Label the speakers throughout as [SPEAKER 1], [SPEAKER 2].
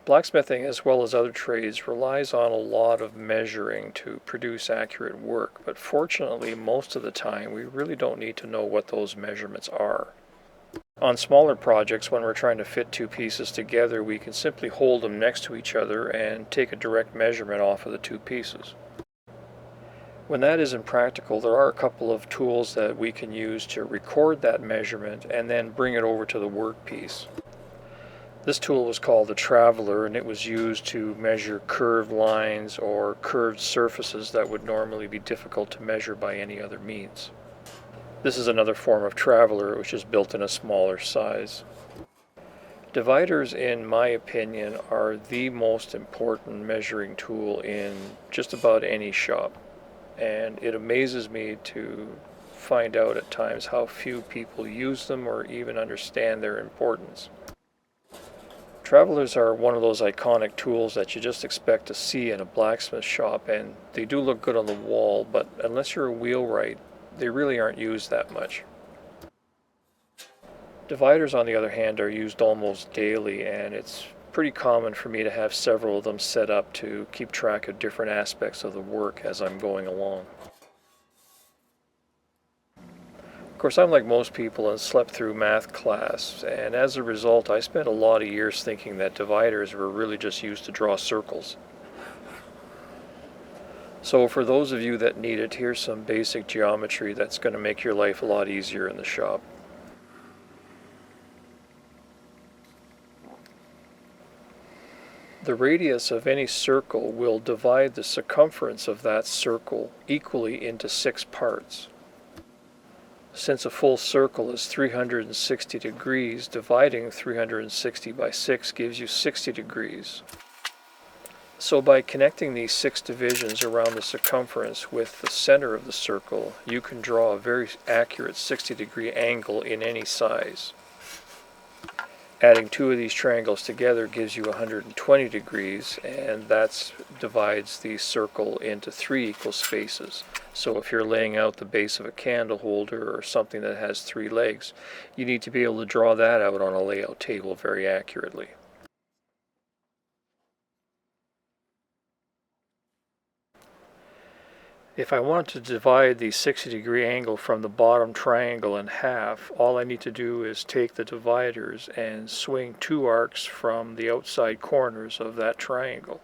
[SPEAKER 1] Blacksmithing, as well as other trades, relies on a lot of measuring to produce accurate work, but fortunately most of the time we really don't need to know what those measurements are. On smaller projects, when we're trying to fit two pieces together, we can simply hold them next to each other and take a direct measurement off of the two pieces. When that isn't practical, there are a couple of tools that we can use to record that measurement and then bring it over to the workpiece. This tool was called the Traveler, and it was used to measure curved lines or curved surfaces that would normally be difficult to measure by any other means. This is another form of Traveler, which is built in a smaller size. Dividers, in my opinion, are the most important measuring tool in just about any shop. And it amazes me to find out at times how few people use them or even understand their importance. Travelers are one of those iconic tools that you just expect to see in a blacksmith shop, and they do look good on the wall, but unless you're a wheelwright, they really aren't used that much. Dividers, on the other hand, are used almost daily, and it's pretty common for me to have several of them set up to keep track of different aspects of the work as I'm going along. Of course, I'm like most people and slept through math class, and as a result I spent a lot of years thinking that dividers were really just used to draw circles. So for those of you that need it, here's some basic geometry that's going to make your life a lot easier in the shop. The radius of any circle will divide the circumference of that circle equally into 6 parts. Since a full circle is 360 degrees, dividing 360 by 6 gives you 60 degrees. So by connecting these 6 divisions around the circumference with the center of the circle, you can draw a very accurate 60-degree angle in any size. Adding 2 of these triangles together gives you 120 degrees, and that divides the circle into 3 equal spaces. So if you're laying out the base of a candle holder or something that has 3 legs, you need to be able to draw that out on a layout table very accurately. If I want to divide the 60-degree angle from the bottom triangle in half, all I need to do is take the dividers and swing 2 arcs from the outside corners of that triangle.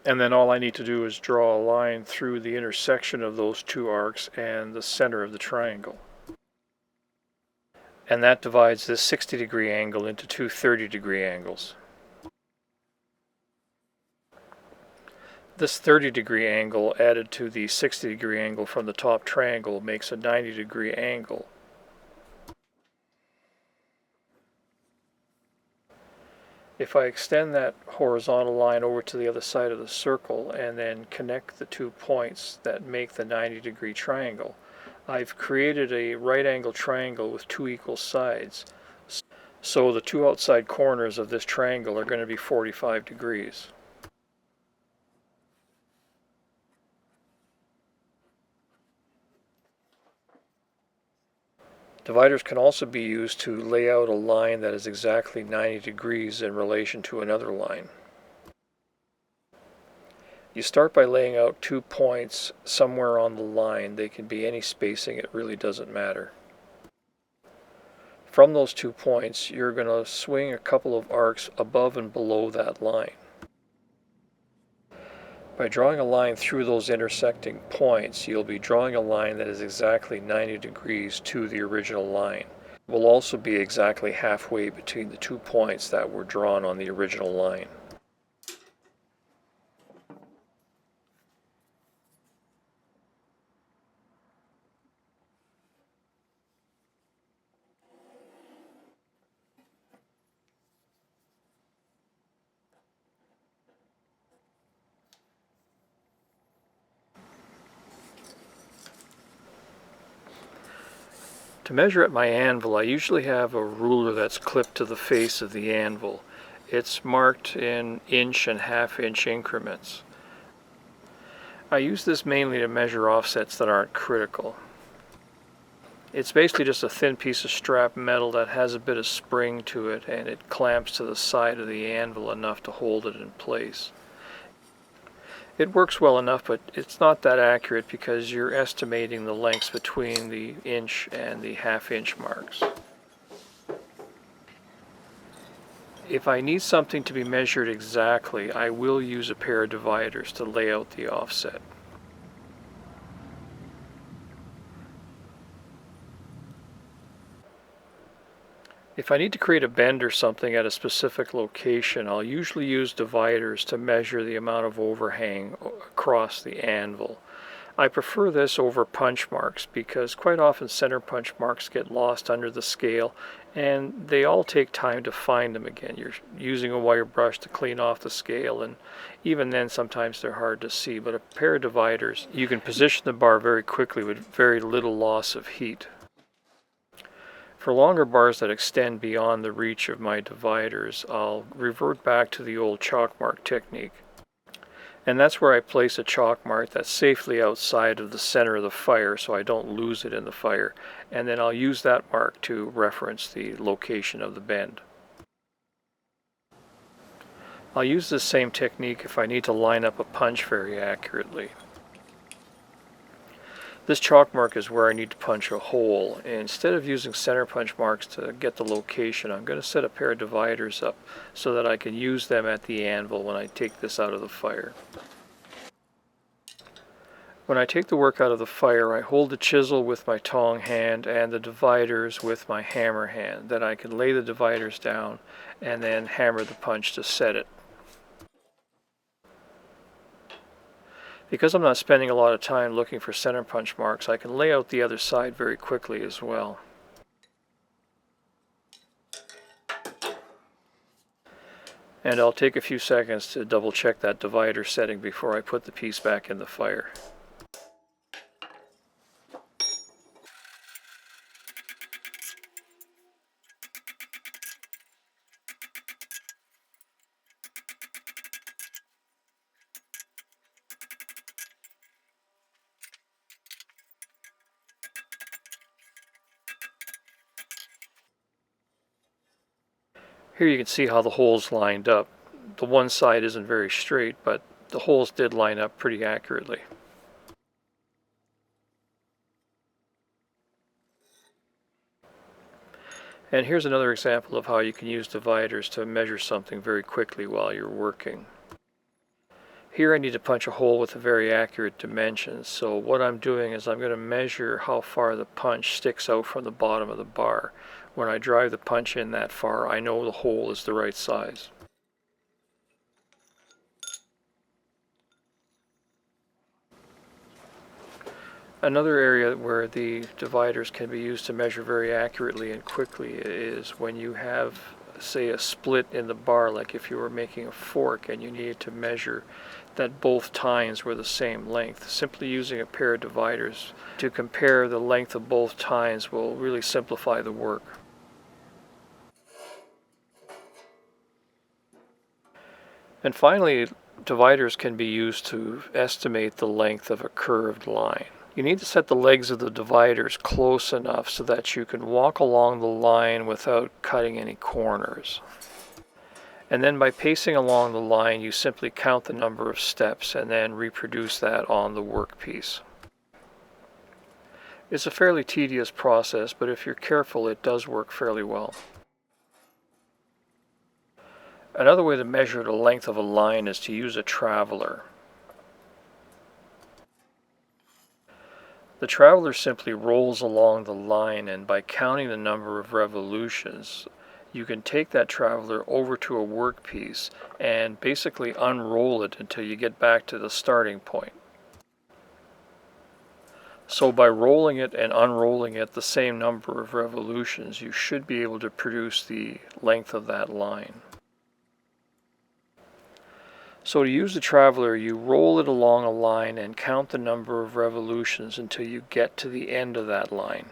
[SPEAKER 1] And then all I need to do is draw a line through the intersection of those 2 arcs and the center of the triangle. And that divides this 60-degree angle into 2 30-degree angles. This 30-degree angle added to the 60-degree angle from the top triangle makes a 90-degree angle. If I extend that horizontal line over to the other side of the circle and then connect the 2 points that make the 90-degree triangle, I've created a right angle triangle with 2 equal sides. So the 2 outside corners of this triangle are going to be 45 degrees. Dividers can also be used to lay out a line that is exactly 90 degrees in relation to another line. You start by laying out 2 points somewhere on the line. They can be any spacing, it really doesn't matter. From those 2 points, you're going to swing a couple of arcs above and below that line. By drawing a line through those intersecting points, you'll be drawing a line that is exactly 90 degrees to the original line. It will also be exactly halfway between the 2 points that were drawn on the original line. To measure at my anvil, I usually have a ruler that's clipped to the face of the anvil. It's marked in inch and half-inch increments. I use this mainly to measure offsets that aren't critical. It's basically just a thin piece of strap metal that has a bit of spring to it, and it clamps to the side of the anvil enough to hold it in place. It works well enough, but it's not that accurate because you're estimating the lengths between the inch and the half-inch marks. If I need something to be measured exactly, I will use a pair of dividers to lay out the offset. If I need to create a bend or something at a specific location, I'll usually use dividers to measure the amount of overhang across the anvil. I prefer this over punch marks because quite often center punch marks get lost under the scale and they all take time to find them again. You're using a wire brush to clean off the scale, and even then sometimes they're hard to see, but a pair of dividers, you can position the bar very quickly with very little loss of heat. For longer bars that extend beyond the reach of my dividers, I'll revert back to the old chalk mark technique. And that's where I place a chalk mark that's safely outside of the center of the fire so I don't lose it in the fire. And then I'll use that mark to reference the location of the bend. I'll use this same technique if I need to line up a punch very accurately. This chalk mark is where I need to punch a hole. And instead of using center punch marks to get the location, I'm going to set a pair of dividers up so that I can use them at the anvil when I take this out of the fire. When I take the work out of the fire, I hold the chisel with my tong hand and the dividers with my hammer hand. Then I can lay the dividers down and then hammer the punch to set it. Because I'm not spending a lot of time looking for center punch marks, I can lay out the other side very quickly as well. And I'll take a few seconds to double check that divider setting before I put the piece back in the fire. Here you can see how the holes lined up. The one side isn't very straight, but the holes did line up pretty accurately. And here's another example of how you can use dividers to measure something very quickly while you're working. Here I need to punch a hole with a very accurate dimensions, so what I'm doing is I'm going to measure how far the punch sticks out from the bottom of the bar. When I drive the punch in that far, I know the hole is the right size. Another area where the dividers can be used to measure very accurately and quickly is when you have, say, a split in the bar, like if you were making a fork and you needed to measure that both tines were the same length. Simply using a pair of dividers to compare the length of both tines will really simplify the work. And finally, dividers can be used to estimate the length of a curved line. You need to set the legs of the dividers close enough so that you can walk along the line without cutting any corners. And then by pacing along the line, you simply count the number of steps and then reproduce that on the workpiece. It's a fairly tedious process, but if you're careful, it does work fairly well. Another way to measure the length of a line is to use a traveler. The traveler simply rolls along the line, and by counting the number of revolutions, you can take that traveler over to a workpiece and basically unroll it until you get back to the starting point. So by rolling it and unrolling it the same number of revolutions, you should be able to produce the length of that line. So to use the traveler, you roll it along a line and count the number of revolutions until you get to the end of that line.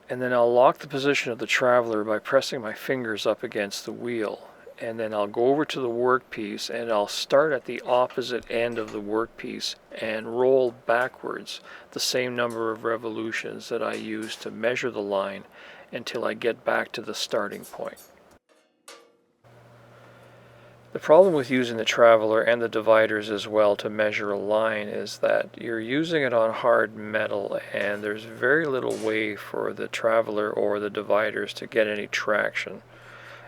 [SPEAKER 1] And then I'll lock the position of the traveler by pressing my fingers up against the wheel. and then I'll go over to the workpiece and I'll start at the opposite end of the workpiece and roll backwards the same number of revolutions that I used to measure the line until I get back to the starting point. The problem with using the traveler and the dividers as well to measure a line is that you're using it on hard metal, and there's very little way for the traveler or the dividers to get any traction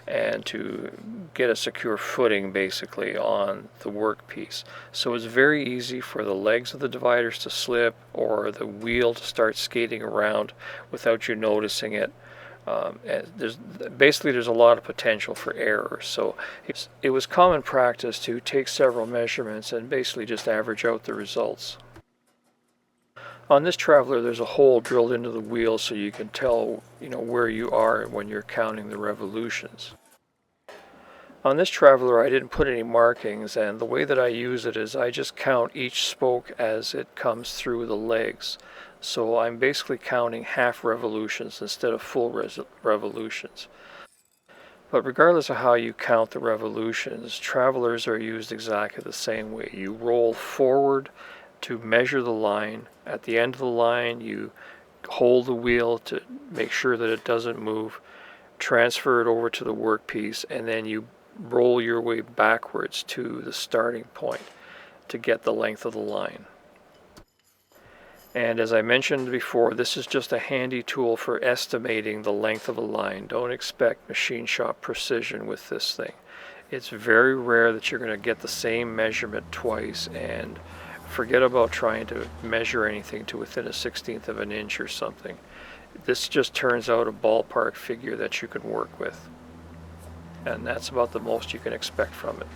[SPEAKER 1] and to get a secure footing basically on the workpiece. So it's very easy for the legs of the dividers to slip or the wheel to start skating around without you noticing it. And there's a lot of potential for error. So it was common practice to take several measurements and basically just average out the results. On this traveler, there's a hole drilled into the wheel so you can tell, where you are when you're counting the revolutions. On this traveler, I didn't put any markings, and the way that I use it is I just count each spoke as it comes through the legs. So I'm basically counting half revolutions instead of full revolutions. But regardless of how you count the revolutions, travelers are used exactly the same way. You roll forward to measure the line. At the end of the line, you hold the wheel to make sure that it doesn't move, transfer it over to the workpiece, and then you roll your way backwards to the starting point to get the length of the line. And as I mentioned before, this is just a handy tool for estimating the length of a line. Don't expect machine shop precision with this thing. It's very rare that you're going to get the same measurement twice, and forget about trying to measure anything to within a 1/16 of an inch or something. This just turns out a ballpark figure that you can work with. And that's about the most you can expect from it.